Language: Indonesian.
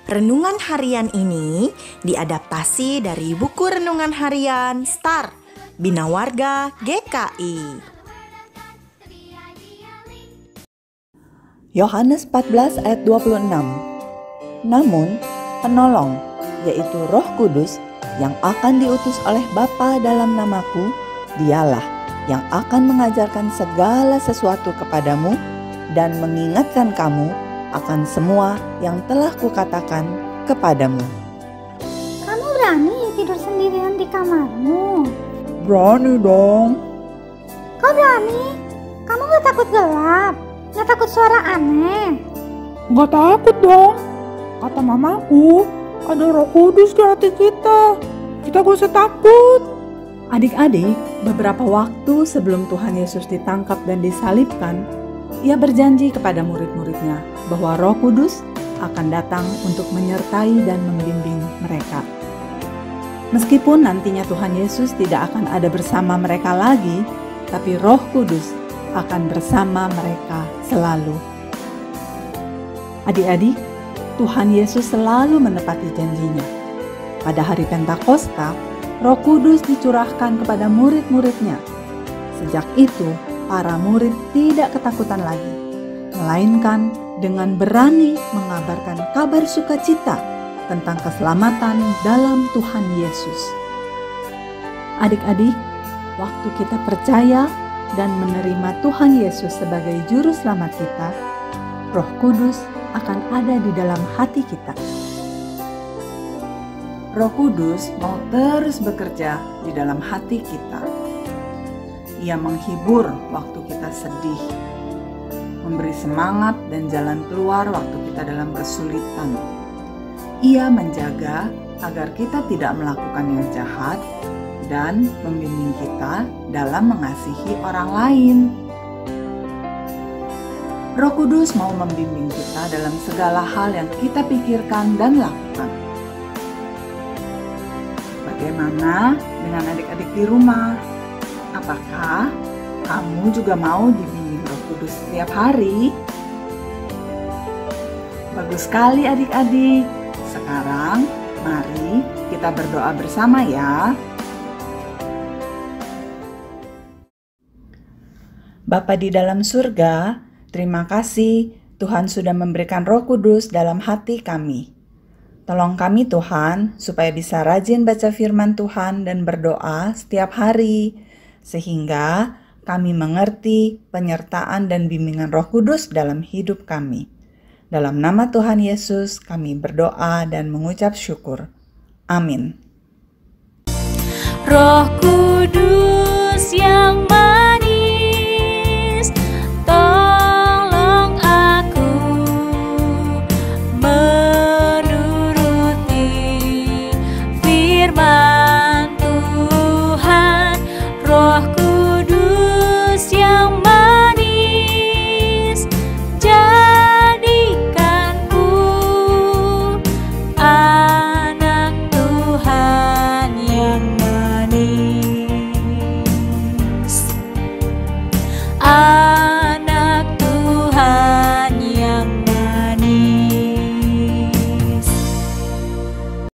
Renungan harian ini diadaptasi dari buku renungan harian Star Bina Warga GKI. Yohanes 14 ayat 26. Namun penolong, yaitu Roh Kudus yang akan diutus oleh Bapa dalam namaku, dialah yang akan mengajarkan segala sesuatu kepadamu dan mengingatkan kamu akan semua yang telah kukatakan kepadamu. Kamu berani tidur sendirian di kamarmu? Berani dong. Kau berani? Kamu gak takut gelap? Gak takut suara aneh? Gak takut dong. Kata mamaku, ada Roh Kudus di hati kita. Kita gak usah takut. Adik-adik, beberapa waktu sebelum Tuhan Yesus ditangkap dan disalibkan, Ia berjanji kepada murid-muridnya bahwa Roh Kudus akan datang untuk menyertai dan membimbing mereka. Meskipun nantinya Tuhan Yesus tidak akan ada bersama mereka lagi, tapi Roh Kudus akan bersama mereka selalu. Adik-adik, Tuhan Yesus selalu menepati janjinya. Pada hari Pentakosta, Roh Kudus dicurahkan kepada murid-muridnya. Sejak itu, para murid tidak ketakutan lagi, melainkan dengan berani mengabarkan kabar sukacita tentang keselamatan dalam Tuhan Yesus. Adik-adik, waktu kita percaya dan menerima Tuhan Yesus sebagai juru selamat kita, Roh Kudus akan ada di dalam hati kita. Roh Kudus mau terus bekerja di dalam hati kita. Ia menghibur waktu kita sedih, memberi semangat dan jalan keluar waktu kita dalam kesulitan. Ia menjaga agar kita tidak melakukan yang jahat dan membimbing kita dalam mengasihi orang lain. Roh Kudus mau membimbing kita dalam segala hal yang kita pikirkan dan lakukan. Bagaimana dengan adik-adik di rumah? Apakah kamu juga mau dibimbing Roh Kudus setiap hari? Bagus sekali adik-adik. Sekarang mari kita berdoa bersama ya. Bapa di dalam surga, terima kasih Tuhan sudah memberikan Roh Kudus dalam hati kami. Tolong kami Tuhan supaya bisa rajin baca firman Tuhan dan berdoa setiap hari, sehingga kami mengerti penyertaan dan bimbingan Roh Kudus dalam hidup kami. Dalam nama Tuhan Yesus kami berdoa dan mengucap syukur. Amin. Roh Kudus yang manis, tolong aku menuruti firman.